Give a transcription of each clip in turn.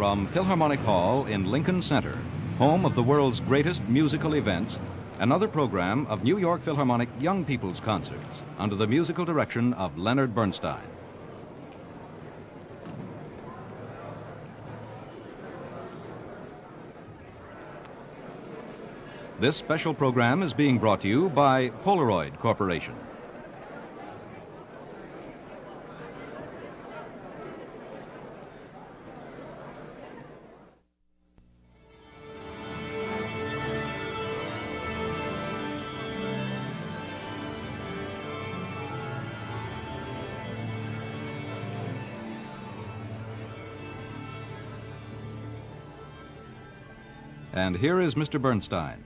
from Philharmonic Hall in Lincoln Center, home of the world's greatest musical events, another program of New York Philharmonic Young People's Concerts under the musical direction of Leonard Bernstein. This special program is being brought to you by Polaroid Corporation. And here is Mr. Bernstein.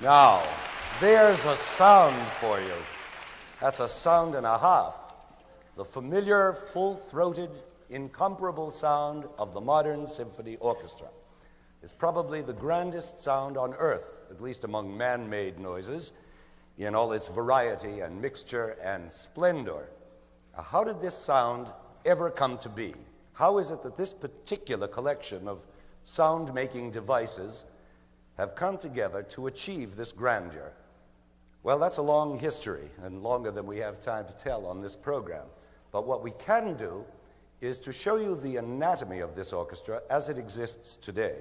Now, there's a sound for you. That's a sound and a half. The familiar, full-throated, incomparable sound of the modern symphony orchestra. It's probably the grandest sound on earth, at least among man-made noises, in all its variety and mixture and splendor. Now, how did this sound ever come to be? How is it that this particular collection of sound-making devices have come together to achieve this grandeur? Well, that's a long history, and longer than we have time to tell on this program. But what we can do is to show you the anatomy of this orchestra as it exists today.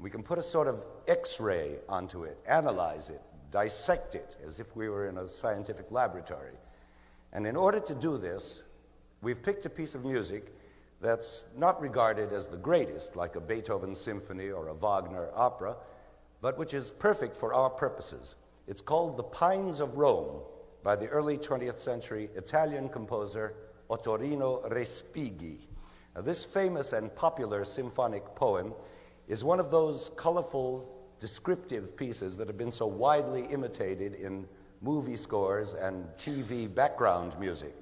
We can put a sort of X-ray onto it, analyze it, dissect it, as if we were in a scientific laboratory. And in order to do this, we've picked a piece of music that's not regarded as the greatest, like a Beethoven symphony or a Wagner opera, but which is perfect for our purposes. It's called The Pines of Rome by the early 20th century Italian composer Ottorino Respighi. Now, this famous and popular symphonic poem is one of those colorful, descriptive pieces that have been so widely imitated in movie scores and TV background music.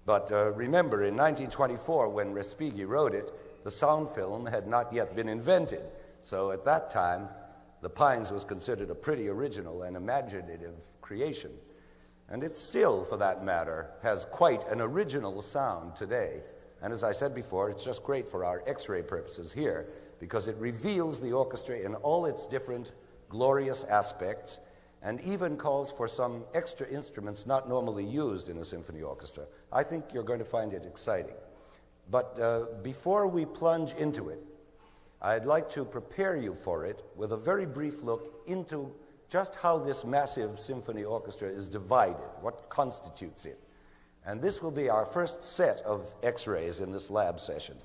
But remember, in 1924, when Respighi wrote it, the sound film had not yet been invented. So at that time, The Pines was considered a pretty original and imaginative creation. And it still, for that matter, has quite an original sound today. And as I said before, it's just great for our X-ray purposes here, because it reveals the orchestra in all its different glorious aspects, and even calls for some extra instruments not normally used in a symphony orchestra. I think you're going to find it exciting. But before we plunge into it, I'd like to prepare you for it with a very brief look into just how this massive symphony orchestra is divided, what constitutes it. And this will be our first set of X-rays in this lab session.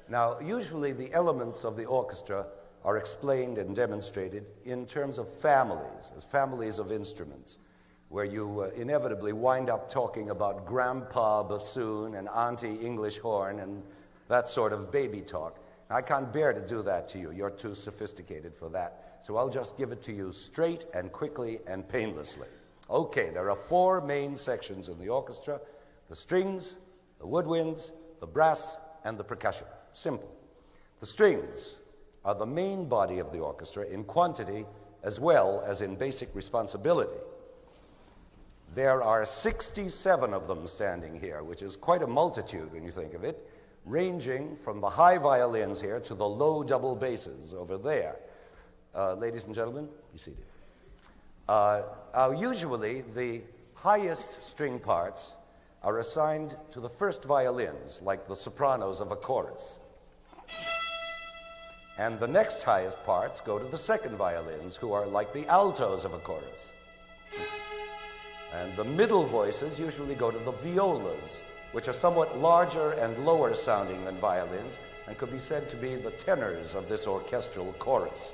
Now, usually the elements of the orchestra are explained and demonstrated in terms of families, as families of instruments, where you inevitably wind up talking about grandpa bassoon and auntie English horn and that sort of baby talk. I can't bear to do that to you. You're too sophisticated for that. So I'll just give it to you straight and quickly and painlessly. Okay, there are four main sections in the orchestra: the strings, the woodwinds, the brass, and the percussion. Simple. The strings are the main body of the orchestra in quantity as well as in basic responsibility. There are 67 of them standing here, which is quite a multitude when you think of it, ranging from the high violins here to the low double basses over there. Ladies and gentlemen, be seated. Usually, the highest string parts are assigned to the first violins, like the sopranos of a chorus. And the next highest parts go to the second violins, who are like the altos of a chorus. And the middle voices usually go to the violas, which are somewhat larger and lower sounding than violins and could be said to be the tenors of this orchestral chorus.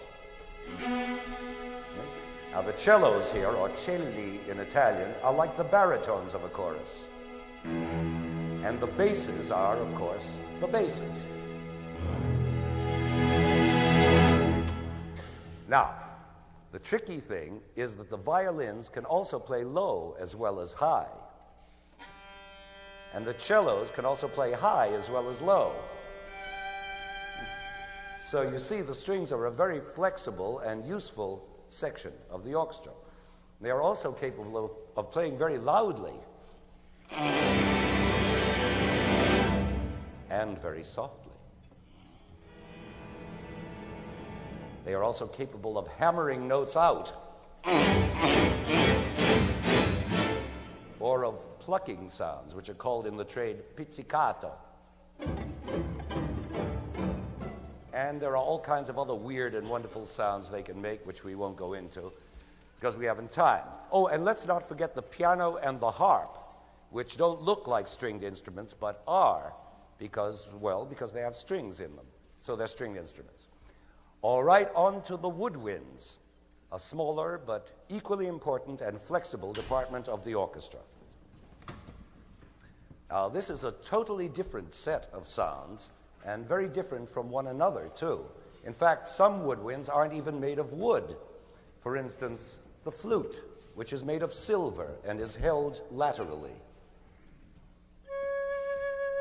Now the cellos here, or celli in Italian, are like the baritones of a chorus. And the basses are, of course, the basses. Now, the tricky thing is that the violins can also play low as well as high. And the cellos can also play high as well as low. So you see, the strings are a very flexible and useful section of the orchestra. They are also capable of playing very loudly and very softly. They are also capable of hammering notes out or of plucking sounds, which are called in the trade pizzicato. And there are all kinds of other weird and wonderful sounds they can make, which we won't go into because we haven't time. Oh, and let's not forget the piano and the harp, which don't look like stringed instruments, but are because they have strings in them. So they're stringed instruments. All right, on to the woodwinds, a smaller but equally important and flexible department of the orchestra. Now, this is a totally different set of sounds, and very different from one another, too. In fact, some woodwinds aren't even made of wood. For instance, the flute, which is made of silver and is held laterally.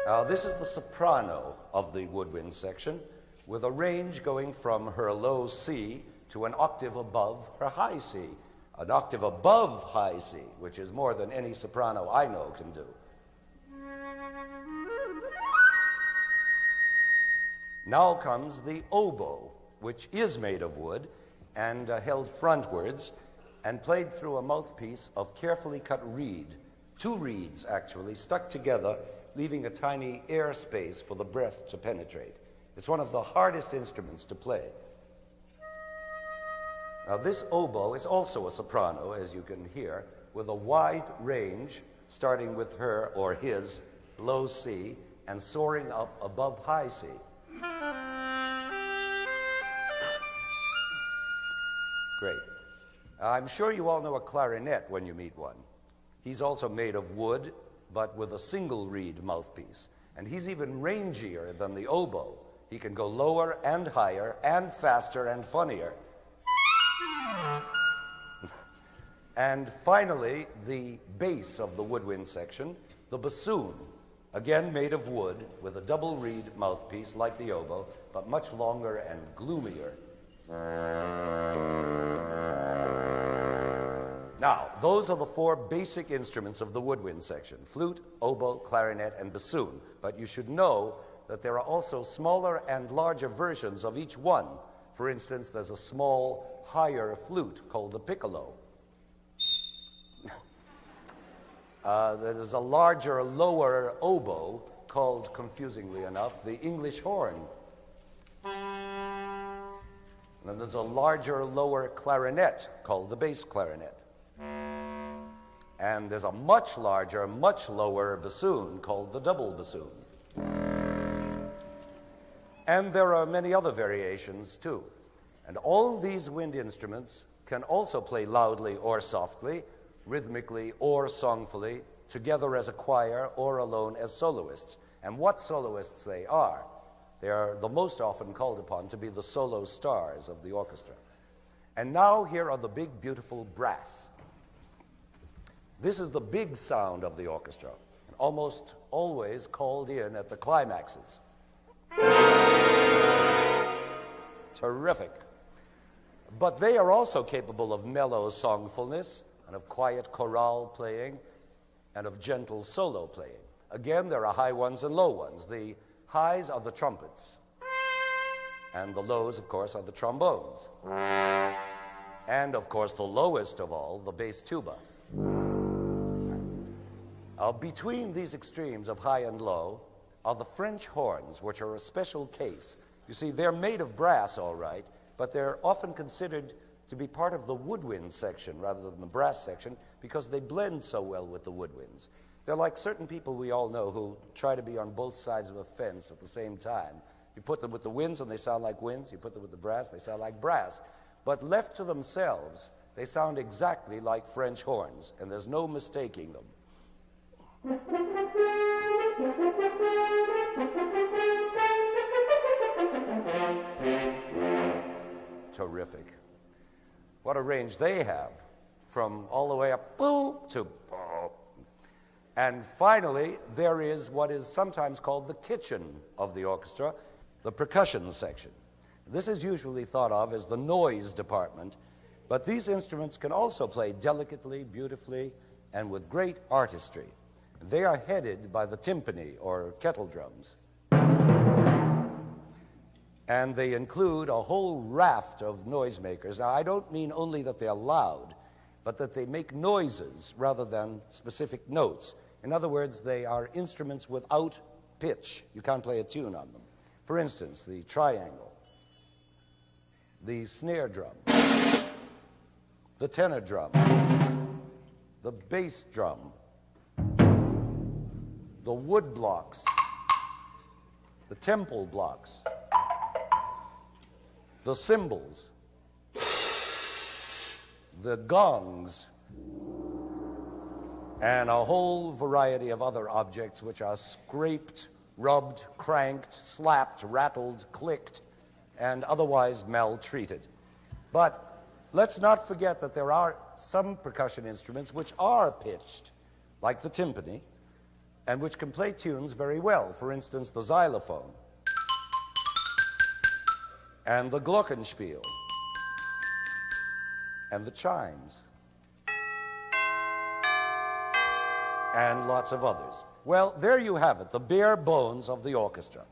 Now, this is the soprano of the woodwind section, with a range going from her low C to an octave above her high C. An octave above high C, which is more than any soprano I know can do. Now comes the oboe, which is made of wood and held frontwards and played through a mouthpiece of carefully cut reed. 2 reeds, actually, stuck together, leaving a tiny air space for the breath to penetrate. It's one of the hardest instruments to play. Now, this oboe is also a soprano, as you can hear, with a wide range, starting with her or his low C and soaring up above high C. Great. I'm sure you all know a clarinet when you meet one. He's also made of wood, but with a single reed mouthpiece. And he's even rangier than the oboe. He can go lower and higher and faster and funnier. And finally, the bass of the woodwind section, the bassoon, again made of wood with a double reed mouthpiece like the oboe, but much longer and gloomier. Now, those are the 4 basic instruments of the woodwind section: flute, oboe, clarinet, and bassoon. But you should know that there are also smaller and larger versions of each one. For instance, there's a small, higher flute called the piccolo. There's a larger, lower oboe called, confusingly enough, the English horn. And then there's a larger, lower clarinet called the bass clarinet. And there's a much larger, much lower bassoon called the double bassoon. And there are many other variations, too. And all these wind instruments can also play loudly or softly, rhythmically or songfully, together as a choir or alone as soloists. And what soloists they are the most often called upon to be the solo stars of the orchestra. And now here are the big, beautiful brass. This is the big sound of the orchestra, almost always called in at the climaxes. Terrific. But they are also capable of mellow songfulness and of quiet chorale playing and of gentle solo playing. Again, there are high ones and low ones. The highs are the trumpets, and the lows, of course, are the trombones. And, of course, the lowest of all, the bass tuba. Between these extremes of high and low are the French horns, which are a special case. You see, they're made of brass, all right, but they're often considered to be part of the woodwind section rather than the brass section because they blend so well with the woodwinds. They're like certain people we all know who try to be on both sides of a fence at the same time. You put them with the winds and they sound like winds. You put them with the brass, they sound like brass. But left to themselves, they sound exactly like French horns, and there's no mistaking them. Terrific. What a range they have, from all the way up boo to boo. And finally, there is what is sometimes called the kitchen of the orchestra, the percussion section. This is usually thought of as the noise department, but these instruments can also play delicately, beautifully, and with great artistry. They are headed by the timpani, or kettle drums. And they include a whole raft of noisemakers. Now, I don't mean only that they're loud, but that they make noises rather than specific notes. In other words, they are instruments without pitch. You can't play a tune on them. For instance, the triangle, the snare drum, the tenor drum, the bass drum, the wood blocks, the temple blocks, the cymbals, the gongs, and a whole variety of other objects which are scraped, rubbed, cranked, slapped, rattled, clicked, and otherwise maltreated. But let's not forget that there are some percussion instruments which are pitched, like the timpani, and which can play tunes very well. For instance, the xylophone, and the glockenspiel, and the chimes, and lots of others. Well, there you have it, the bare bones of the orchestra.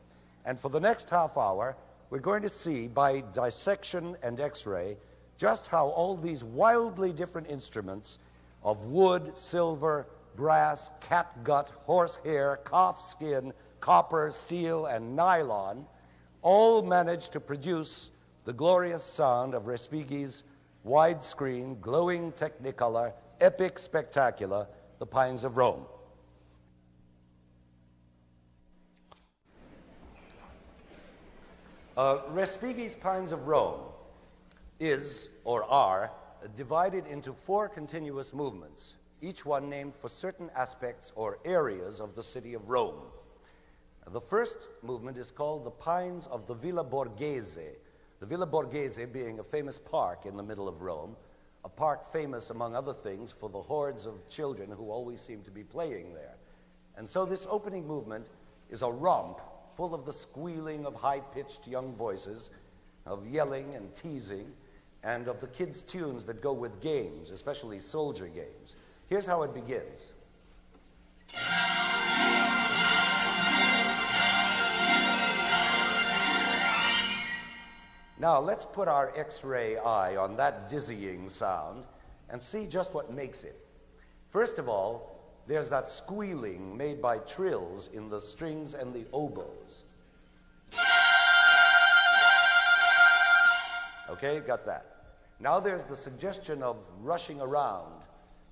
And for the next half hour, we're going to see by dissection and X-ray just how all these wildly different instruments of wood, silver, brass, catgut, horsehair, calf skin, copper, steel, and nylon all manage to produce the glorious sound of Respighi's widescreen, glowing Technicolor, epic spectacular, The Pines of Rome. Respighi's Pines of Rome is, or are, divided into 4 continuous movements, each one named for certain aspects or areas of the city of Rome. The first movement is called the Pines of the Villa Borghese, the Villa Borghese being a famous park in the middle of Rome, a park famous, among other things, for the hordes of children who always seem to be playing there. And so this opening movement is a romp full of the squealing of high-pitched young voices, of yelling and teasing, and of the kids' tunes that go with games, especially soldier games. Here's how it begins. Now, let's put our X-ray eye on that dizzying sound and see just what makes it. First of all, there's that squealing made by trills in the strings and the oboes. Okay, got that. Now there's the suggestion of rushing around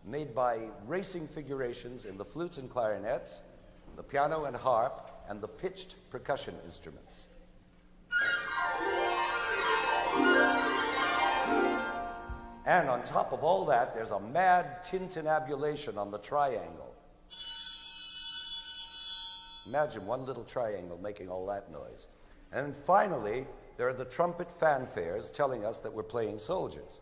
made by racing figurations in the flutes and clarinets, the piano and harp, and the pitched percussion instruments. And on top of all that, there's a mad tintinnabulation on the triangle. Imagine one little triangle making all that noise. And finally, there are the trumpet fanfares telling us that we're playing soldiers.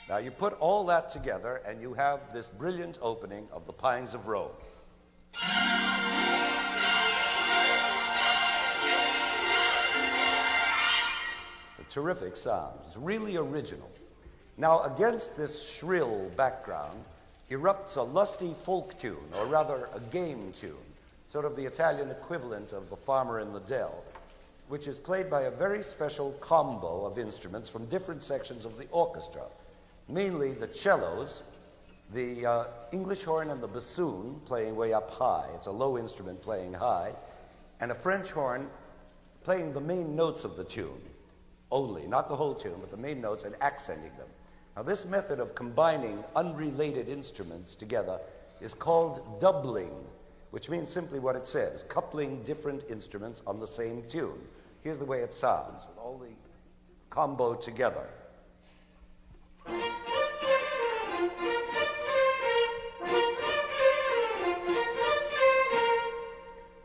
Now you put all that together and you have this brilliant opening of the Pines of Rome. Terrific sound. It's really original. Now, against this shrill background erupts a lusty folk tune, or rather a game tune, sort of the Italian equivalent of The Farmer in the Dell, which is played by a very special combo of instruments from different sections of the orchestra, mainly the cellos, the English horn and the bassoon playing way up high. It's a low instrument playing high, and a French horn playing the main notes of the tune. only, not the whole tune, but the main notes and accenting them. Now, this method of combining unrelated instruments together is called doubling, which means simply what it says, coupling different instruments on the same tune. Here's the way it sounds, with all the combo together.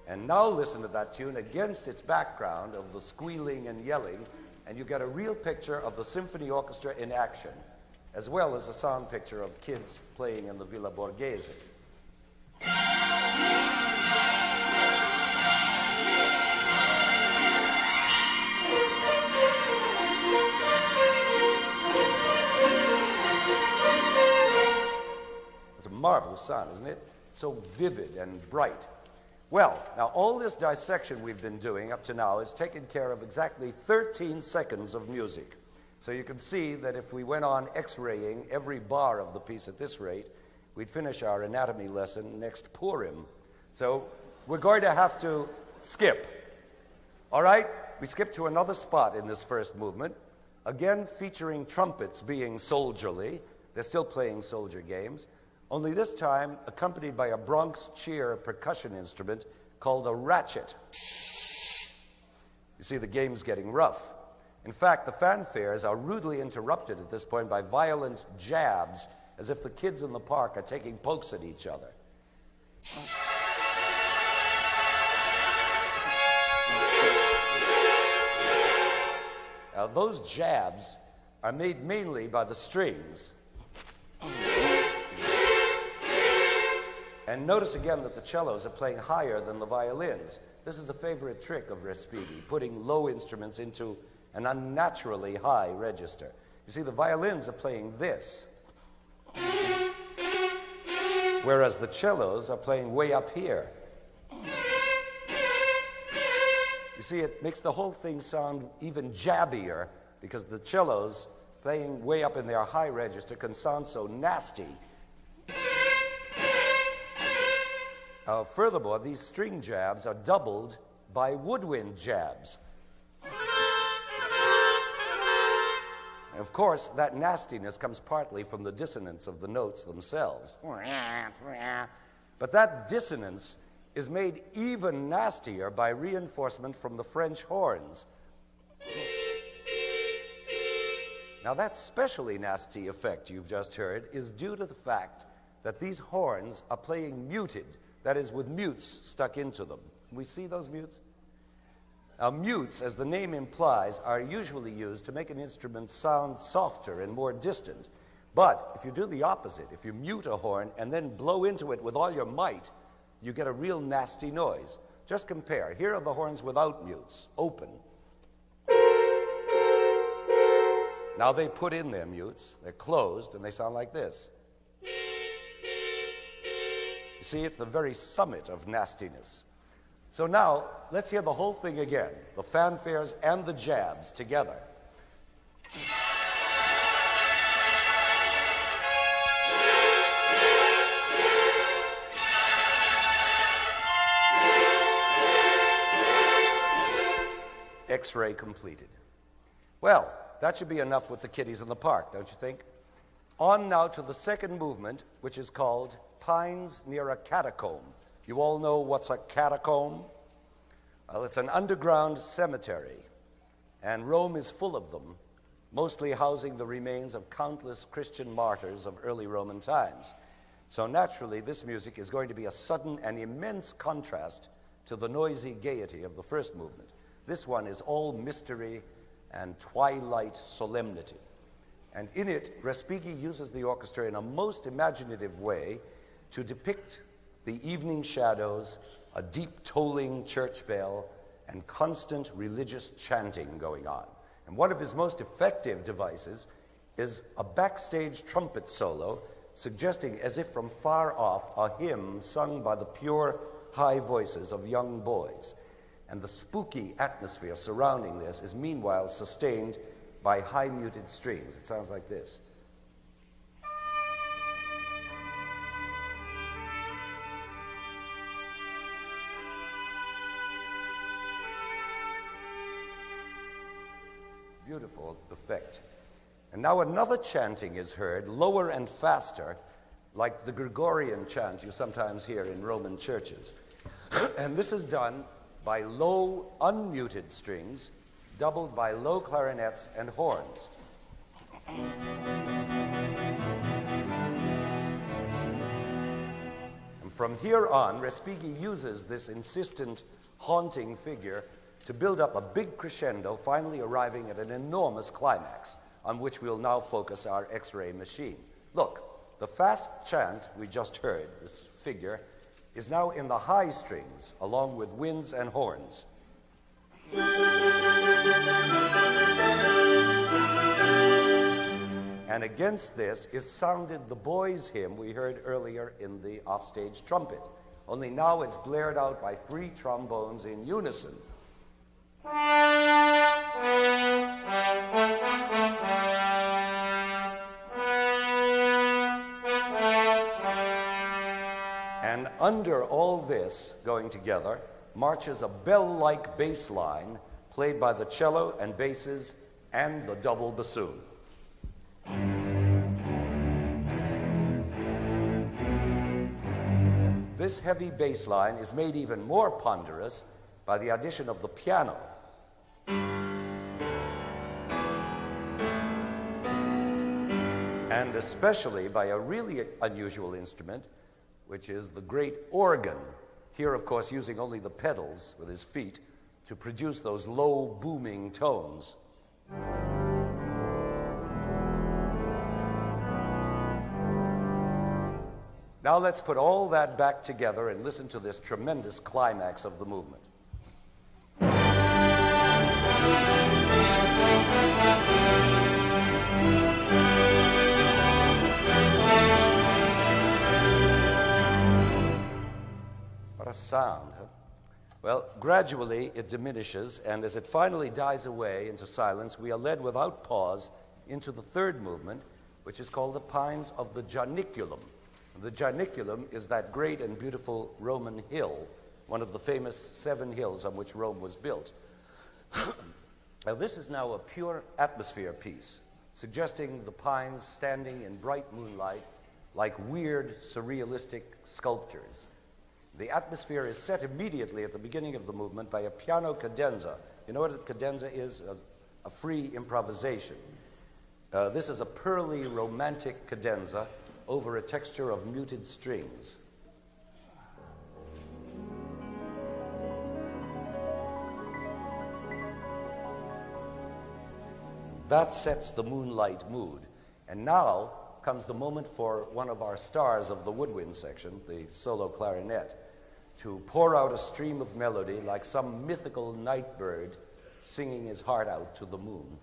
And now listen to that tune against its background of the squealing and yelling, and you get a real picture of the symphony orchestra in action, as well as a sound picture of kids playing in the Villa Borghese. It's a marvelous sound, isn't it? So vivid and bright. Well, now all this dissection we've been doing up to now has taken care of exactly 13 seconds of music. So you can see that if we went on x-raying every bar of the piece at this rate, we'd finish our anatomy lesson next Purim. So we're going to have to skip. All right? We skip to another spot in this first movement, again featuring trumpets being soldierly. They're still playing soldier games, only this time accompanied by a Bronx cheer percussion instrument called a ratchet. You see, the game's getting rough. In fact, the fanfares are rudely interrupted at this point by violent jabs, as if the kids in the park are taking pokes at each other. Now, those jabs are made mainly by the strings. And notice again that the cellos are playing higher than the violins. This is a favorite trick of Respighi, putting low instruments into an unnaturally high register. You see, the violins are playing this, whereas the cellos are playing way up here. You see, it makes the whole thing sound even jabbier because the cellos playing way up in their high register can sound so nasty. Furthermore, these string jabs are doubled by woodwind jabs. And of course, that nastiness comes partly from the dissonance of the notes themselves. But that dissonance is made even nastier by reinforcement from the French horns. Now, that specially nasty effect you've just heard is due to the fact that these horns are playing muted, that is, with mutes stuck into them. Can we see those mutes? Now, mutes, as the name implies, are usually used to make an instrument sound softer and more distant. But if you do the opposite, if you mute a horn and then blow into it with all your might, you get a real nasty noise. Just compare. Here are the horns without mutes, open. Now they put in their mutes, they're closed, and they sound like this. You see, it's the very summit of nastiness. So now, let's hear the whole thing again, the fanfares and the jabs together. X-ray completed. Well, that should be enough with the kiddies in the park, don't you think? On now to the second movement, which is called Pines Near a Catacomb. You all know what's a catacomb? Well, it's an underground cemetery, and Rome is full of them, mostly housing the remains of countless Christian martyrs of early Roman times. So naturally, this music is going to be a sudden and immense contrast to the noisy gaiety of the first movement. This one is all mystery and twilight solemnity. And in it, Respighi uses the orchestra in a most imaginative way to depict the evening shadows, a deep tolling church bell, and constant religious chanting going on. And one of his most effective devices is a backstage trumpet solo, suggesting as if from far off a hymn sung by the pure high voices of young boys. And the spooky atmosphere surrounding this is meanwhile sustained by high muted strings. It sounds like this. Beautiful effect. And now another chanting is heard, lower and faster, like the Gregorian chant you sometimes hear in Roman churches. And this is done by low, unmuted strings, doubled by low clarinets and horns. And from here on, Respighi uses this insistent, haunting figure to build up a big crescendo, finally arriving at an enormous climax, on which we'll now focus our X-ray machine. Look, the fast chant we just heard, this figure, is now in the high strings, along with winds and horns. And against this is sounded the boys' hymn we heard earlier in the offstage trumpet, only now it's blared out by 3 trombones in unison. And under all this going together marches a bell-like bass line played by the cello and basses and the double bassoon. This heavy bass line is made even more ponderous by the addition of the piano. And especially by a really unusual instrument, which is the great organ. Here, of course, using only the pedals with his feet to produce those low, booming tones. Now let's put all that back together and listen to this tremendous climax of the movement. What a sound, huh? Well, gradually it diminishes, and as it finally dies away into silence, we are led without pause into the third movement, which is called the Pines of the Janiculum. The Janiculum is that great and beautiful Roman hill, one of the famous 7 hills on which Rome was built. Now, this is now a pure atmosphere piece, suggesting the pines standing in bright moonlight like weird, surrealistic sculptures. The atmosphere is set immediately at the beginning of the movement by a piano cadenza. You know what a cadenza is? A free improvisation. This is a pearly, romantic cadenza over a texture of muted strings. That sets the moonlight mood. And now comes the moment for one of our stars of the woodwind section, the solo clarinet, to pour out a stream of melody like some mythical night bird singing his heart out to the moon.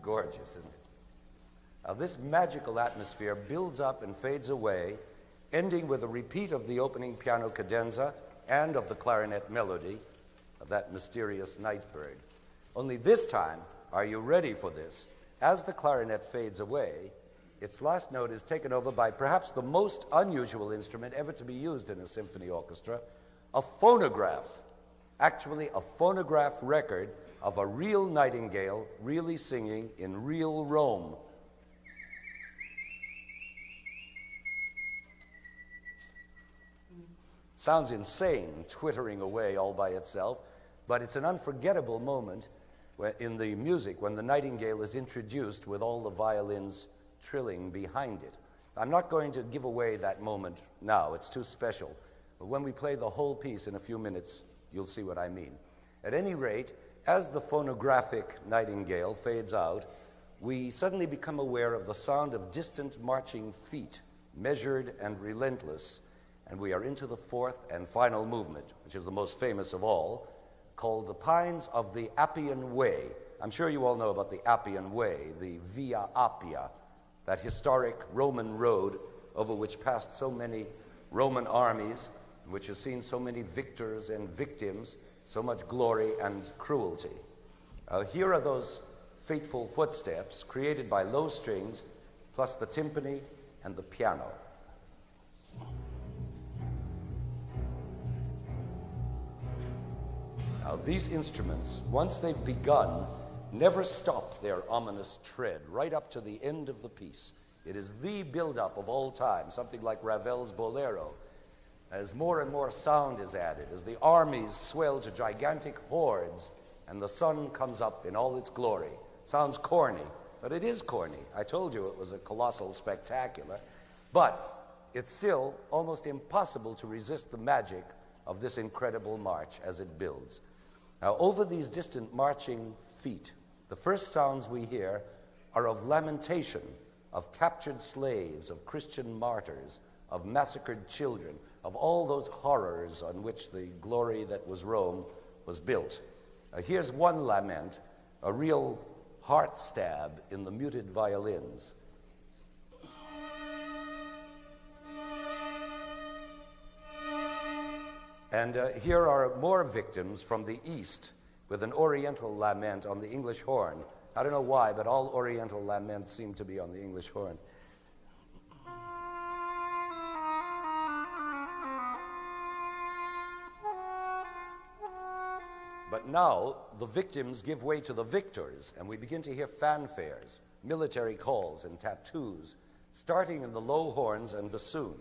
Gorgeous, isn't it? Now, this magical atmosphere builds up and fades away, ending with a repeat of the opening piano cadenza and of the clarinet melody of that mysterious night bird. Only this time, are you ready for this? As the clarinet fades away, its last note is taken over by perhaps the most unusual instrument ever to be used in a symphony orchestra, a phonograph. Actually, a phonograph record of a real nightingale really singing in real Rome. Sounds insane, twittering away all by itself, but it's an unforgettable moment in the music when the nightingale is introduced with all the violins trilling behind it. I'm not going to give away that moment now, it's too special, but when we play the whole piece in a few minutes, you'll see what I mean. At any rate, as the phonographic nightingale fades out, we suddenly become aware of the sound of distant marching feet, measured and relentless, and we are into the fourth and final movement, which is the most famous of all, called the Pines of the Appian Way. I'm sure you all know about the Appian Way, the Via Appia, that historic Roman road over which passed so many Roman armies, which has seen so many victors and victims, so much glory and cruelty. Here are those fateful footsteps created by low strings plus the timpani and the piano. Now, these instruments, once they've begun, never stop their ominous tread right up to the end of the piece. It is the build-up of all time, something like Ravel's Bolero. As more and more sound is added, as the armies swell to gigantic hordes, and the sun comes up in all its glory. Sounds corny, but it is corny. I told you it was a colossal spectacular, but it's still almost impossible to resist the magic of this incredible march as it builds. Now, over these distant marching feet, the first sounds we hear are of lamentation, of captured slaves, of Christian martyrs, of massacred children, of all those horrors on which the glory that was Rome was built. Here's one lament, a real heart stab in the muted violins. And here are more victims from the East with an Oriental lament on the English horn. I don't know why, but all Oriental laments seem to be on the English horn. But now the victims give way to the victors, and we begin to hear fanfares, military calls, and tattoos, starting in the low horns and bassoon.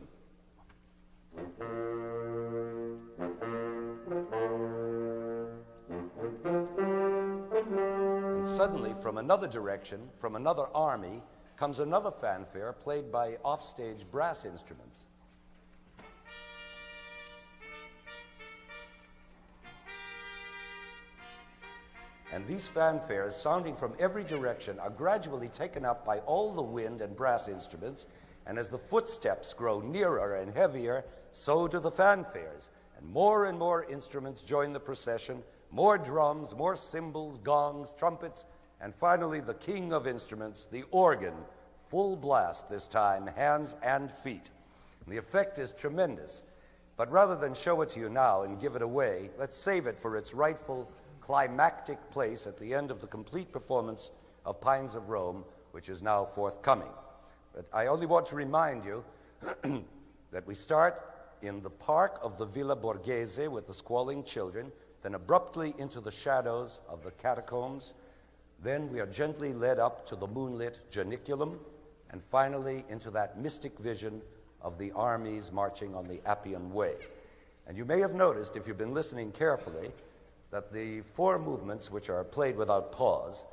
And suddenly, from another direction, from another army, comes another fanfare played by offstage brass instruments. And these fanfares, sounding from every direction, are gradually taken up by all the wind and brass instruments, and as the footsteps grow nearer and heavier, so do the fanfares. And more instruments join the procession, more drums, more cymbals, gongs, trumpets, and finally the king of instruments, the organ, full blast this time, hands and feet. And the effect is tremendous. But rather than show it to you now and give it away, let's save it for its rightful climactic place at the end of the complete performance of Pines of Rome, which is now forthcoming. But I only want to remind you that we start in the park of the Villa Borghese with the squalling children, then abruptly into the shadows of the catacombs. Then we are gently led up to the moonlit Janiculum, and finally into that mystic vision of the armies marching on the Appian Way. And you may have noticed, if you've been listening carefully, that the four movements, which are played without pause,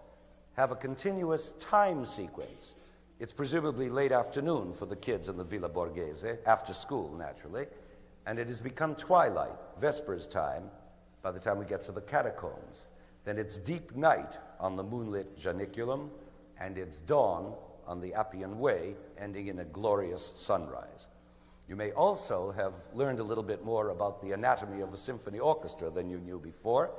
have a continuous time sequence. It's presumably late afternoon for the kids in the Villa Borghese, after school, naturally, and it has become twilight, Vespers time, by the time we get to the catacombs. Then it's deep night on the moonlit Janiculum, and it's dawn on the Appian Way, ending in a glorious sunrise. You may also have learned a little bit more about the anatomy of a symphony orchestra than you knew before.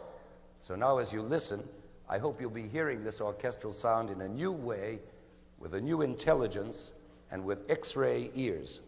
So now as you listen, I hope you'll be hearing this orchestral sound in a new way, with a new intelligence, and with X-ray ears.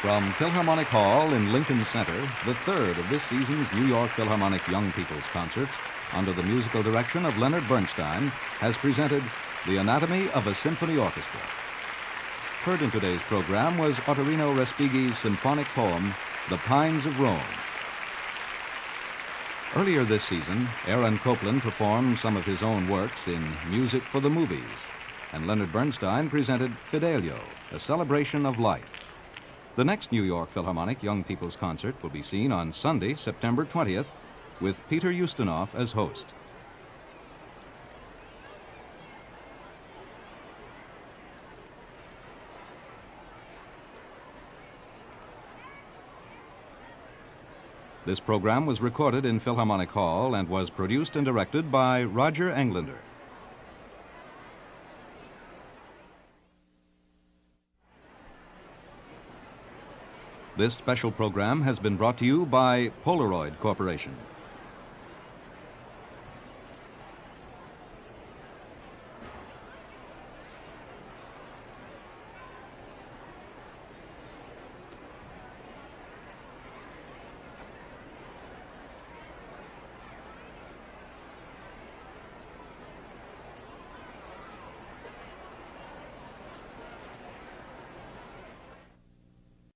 From Philharmonic Hall in Lincoln Center, the third of this season's New York Philharmonic Young People's Concerts, under the musical direction of Leonard Bernstein, has presented The Anatomy of a Symphony Orchestra. Heard in today's program was Ottorino Respighi's symphonic poem, The Pines of Rome. Earlier this season, Aaron Copland performed some of his own works in Music for the Movies, and Leonard Bernstein presented Fidelio, a celebration of life. The next New York Philharmonic Young People's Concert will be seen on Sunday, September 20th, with Peter Ustinov as host. This program was recorded in Philharmonic Hall and was produced and directed by Roger Englander. This special program has been brought to you by Polaroid Corporation.